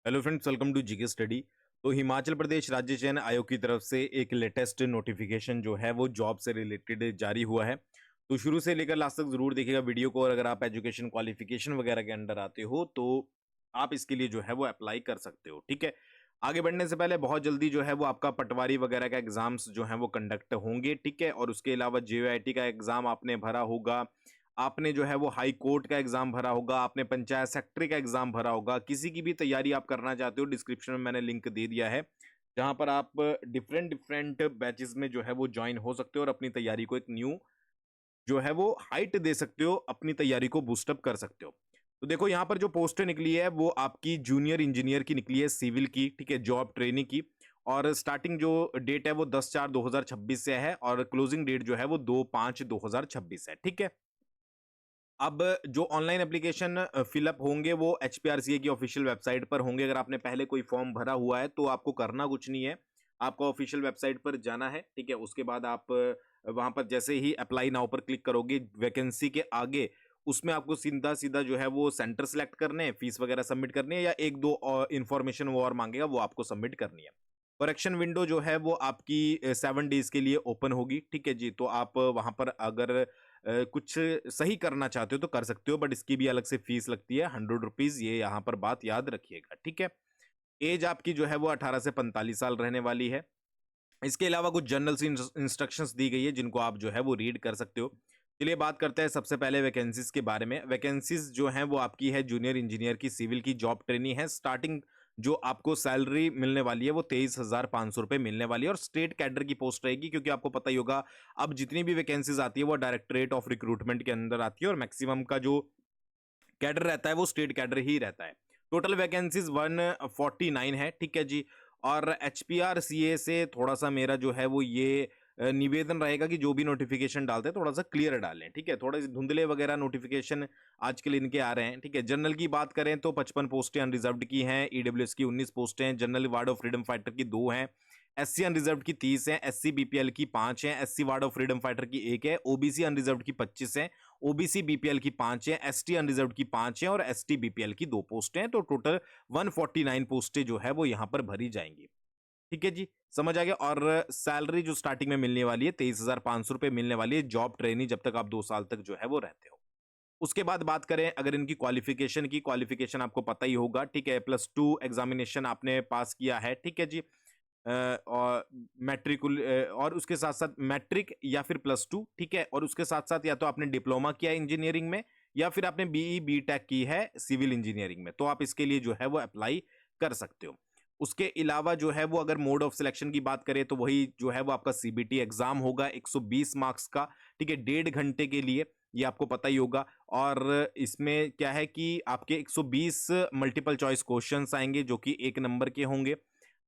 Hello friends, welcome to GK study. तो हिमाचल प्रदेश राज्य चयन आयोग की तरफ से एक लेटेस्ट नोटिफिकेशन जो है वो जॉब से रिलेटेड जारी हुआ है। तो शुरू से लेकर लास्ट तक जरूर देखिएगा वीडियो को, और अगर आप एजुकेशन क्वालिफिकेशन वगैरह के अंडर आते हो तो आप इसके लिए जो है वो अप्लाई कर सकते हो। ठीक है, आगे बढ़ने से पहले बहुत जल्दी जो है वो आपका पटवारी वगैरह का एग्जाम्स जो है वो कंडक्ट होंगे। ठीक है, और उसके अलावा जेओआईटी का एग्जाम आपने भरा होगा, आपने जो है वो हाई कोर्ट का एग्जाम भरा होगा, आपने पंचायत सेक्रेटरी का एग्जाम भरा होगा। किसी की भी तैयारी आप करना चाहते हो, डिस्क्रिप्शन में मैंने लिंक दे दिया है जहां पर आप डिफरेंट डिफरेंट बैचेस में जो है वो ज्वाइन हो सकते हो और अपनी तैयारी को एक न्यू जो है वो हाइट दे सकते हो, अपनी तैयारी को बूस्टअप कर सकते हो। तो देखो यहाँ पर जो पोस्टें निकली है वो आपकी जूनियर इंजीनियर की निकली है, सिविल की। ठीक है, जॉब ट्रेनिंग की, और स्टार्टिंग जो डेट है वो 10/4/2026 से है और क्लोजिंग डेट जो है वो 2/5/2026 है। ठीक है, अब जो ऑनलाइन एप्लीकेशन फिलअप होंगे वो एचपीआरसीए की ऑफिशियल वेबसाइट पर होंगे। अगर आपने पहले कोई फॉर्म भरा हुआ है तो आपको करना कुछ नहीं है, आपको ऑफिशियल वेबसाइट पर जाना है। ठीक है, उसके बाद आप वहां पर जैसे ही अप्लाई नाउ पर क्लिक करोगे, वैकेंसी के आगे उसमें आपको सीधा सीधा जो है वो सेंटर सेलेक्ट करने हैं, फीस वगैरह सबमिट करनी है, या एक दो और इन्फॉर्मेशन वो और मांगेगा, वो आपको सबमिट करनी है। करेक्शन विंडो जो है वो आपकी 7 डेज के लिए ओपन होगी। ठीक है जी, तो आप वहां पर अगर कुछ सही करना चाहते हो तो कर सकते हो, बट इसकी भी अलग से फीस लगती है, 100 रुपीज। ये यहाँ पर बात याद रखिएगा। ठीक है, एज आपकी जो है वो 18 से 45 साल रहने वाली है। इसके अलावा कुछ जनरल सी इंस्ट्रक्शंस दी गई है जिनको आप जो है वो रीड कर सकते हो। चलिए बात करते हैं सबसे पहले वैकेंसीज के बारे में। वैकेंसीज जो हैं वो आपकी है जूनियर इंजीनियर की सिविल की जॉब ट्रेनिंग है। स्टार्टिंग जो आपको सैलरी मिलने वाली है वो 23,500 रुपये मिलने वाली है, और स्टेट कैडर की पोस्ट रहेगी, क्योंकि आपको पता ही होगा अब जितनी भी वैकेंसीज आती है वो डायरेक्टरेट ऑफ रिक्रूटमेंट के अंदर आती है, और मैक्सिमम का जो कैडर रहता है वो स्टेट कैडर ही रहता है। टोटल वैकेंसीज 149 है। ठीक है जी, और एचपीआरसीए से थोड़ा सा मेरा जो है वो ये निवेदन रहेगा कि जो भी नोटिफिकेशन डालते हैं थोड़ा सा क्लियर डालें। ठीक है, थोड़े से धुंधले वगैरह नोटिफिकेशन आजकल इनके आ रहे हैं। ठीक है, जनरल की बात करें तो 55 पोस्टें अनरिजर्व्ड की हैं, ईडब्ल्यूएस की 19 पोस्टें, general ward of freedom fighter की 2 हैं, एससी अनरिजर्व्ड की 30 है, एससी बीपीएल की 5 है, SC ward of freedom fighter की 1 है, ओबीसी अनरिजर्व्ड की 25 है, ओबीसी बीपीएल की 5 है, एसटी अनरिजर्व्ड की 5 है, और एसटी बीपीएल की 2 पोस्टें हैं। तो टोटल 149 पोस्टें जो है वो यहाँ पर भरी जाएंगी। ठीक है जी, समझ आ गया। और सैलरी जो स्टार्टिंग में मिलने वाली है 23,500 रुपये मिलने वाली है, जॉब ट्रेनिंग जब तक आप 2 साल तक जो है वो रहते हो। उसके बाद बात करें अगर इनकी क्वालिफिकेशन की, क्वालिफिकेशन आपको पता ही होगा। ठीक है, +2 एग्जामिनेशन आपने पास किया है। ठीक है जी, और मैट्रिकुल और उसके साथ साथ मैट्रिक या फिर +2। ठीक है, और उसके साथ साथ या तो आपने डिप्लोमा किया है इंजीनियरिंग में, या फिर आपने बीई बीटेक की है सिविल इंजीनियरिंग में, तो आप इसके लिए जो है वो अप्लाई कर सकते हो। उसके अलावा जो है वो अगर मोड ऑफ सिलेक्शन की बात करें तो वही जो है वो आपका सीबीटी एग्जाम होगा 120 मार्क्स का। ठीक है, 1.5 घंटे के लिए, ये आपको पता ही होगा। और इसमें क्या है कि आपके 120 मल्टीपल चॉइस क्वेश्चंस आएंगे जो कि 1 नंबर के होंगे।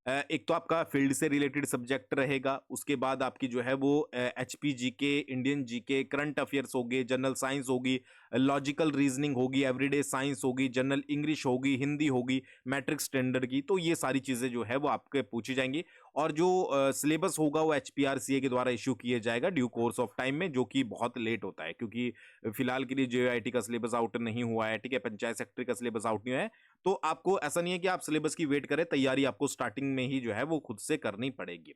एक तो आपका फील्ड से रिलेटेड सब्जेक्ट रहेगा, उसके बाद आपकी जो है वो HP GK, Indian GK, current affairs होगी, जनरल साइंस होगी, लॉजिकल रीजनिंग होगी, एवरीडे साइंस होगी, जनरल इंग्लिश होगी, हिंदी होगी, मैट्रिक स्टैंडर्ड की। तो ये सारी चीजें जो है वो आपके पूछी जाएंगी, और जो सिलेबस होगा वो एचपीआरसीए के द्वारा इश्यू किया जाएगा ड्यू कोर्स ऑफ टाइम में, जो कि बहुत लेट होता है, क्योंकि फिलहाल के लिए जेआईटी का सिलेबस आउट नहीं हुआ है। ठीक है, पंचायत सेक्रेटरी का सिलेबस आउट नहीं हुआ है। तो आपको ऐसा नहीं है कि आप सिलेबस की वेट करें, तैयारी आपको स्टार्टिंग में ही जो है वो खुद से करनी पड़ेगी।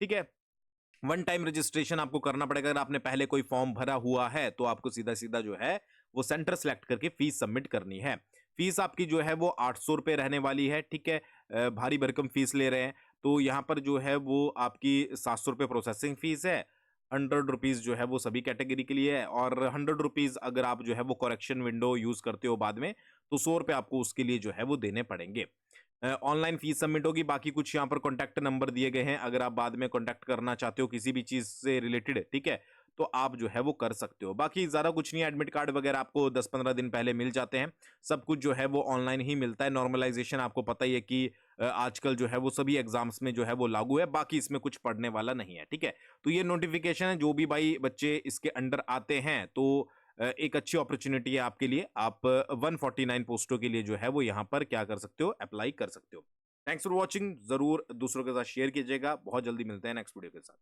ठीक है, वन टाइम रजिस्ट्रेशन आपको करना पड़ेगा। अगर आपने पहले कोई फॉर्म भरा हुआ है तो आपको सीधा सीधा जो है वो सेंटर सेलेक्ट करके फीस सबमिट करनी है। फीस आपकी जो है वो 800 रुपये रहने वाली है। ठीक है, भारी भरकम फीस ले रहे हैं, तो यहाँ पर जो है वो आपकी 700 रुपये प्रोसेसिंग फीस है, 100 रुपीज़ जो है वो सभी कैटेगरी के लिए है, और 100 रुपीज़ अगर आप जो है वो करेक्शन विंडो यूज करते हो बाद में, तो 100 रुपये आपको उसके लिए जो है वो देने पड़ेंगे। ऑनलाइन फीस सबमिट होगी। बाकी कुछ यहाँ पर कॉन्टैक्ट नंबर दिए गए हैं, अगर आप बाद में कॉन्टैक्ट करना चाहते हो किसी भी चीज से रिलेटेड, ठीक है, तो आप जो है वो कर सकते हो। बाकी ज्यादा कुछ नहीं है, एडमिट कार्ड वगैरह आपको 10-15 दिन पहले मिल जाते हैं। सब कुछ जो है वो ऑनलाइन ही मिलता है। नॉर्मलाइजेशन आपको पता ही है कि आजकल जो है वो सभी एग्जाम्स में जो है वो लागू है, बाकी इसमें कुछ पढ़ने वाला नहीं है। ठीक है, तो ये नोटिफिकेशन है, जो भी भाई बच्चे इसके अंडर आते हैं तो एक अच्छी अपॉर्चुनिटी है आपके लिए। आप 149 पोस्टों के लिए जो है वो यहाँ पर क्या कर सकते हो, अप्लाई कर सकते हो। थैंक्स फॉर वॉचिंग, जरूर दूसरों के साथ शेयर कीजिएगा। बहुत जल्दी मिलते हैं नेक्स्ट वीडियो के साथ।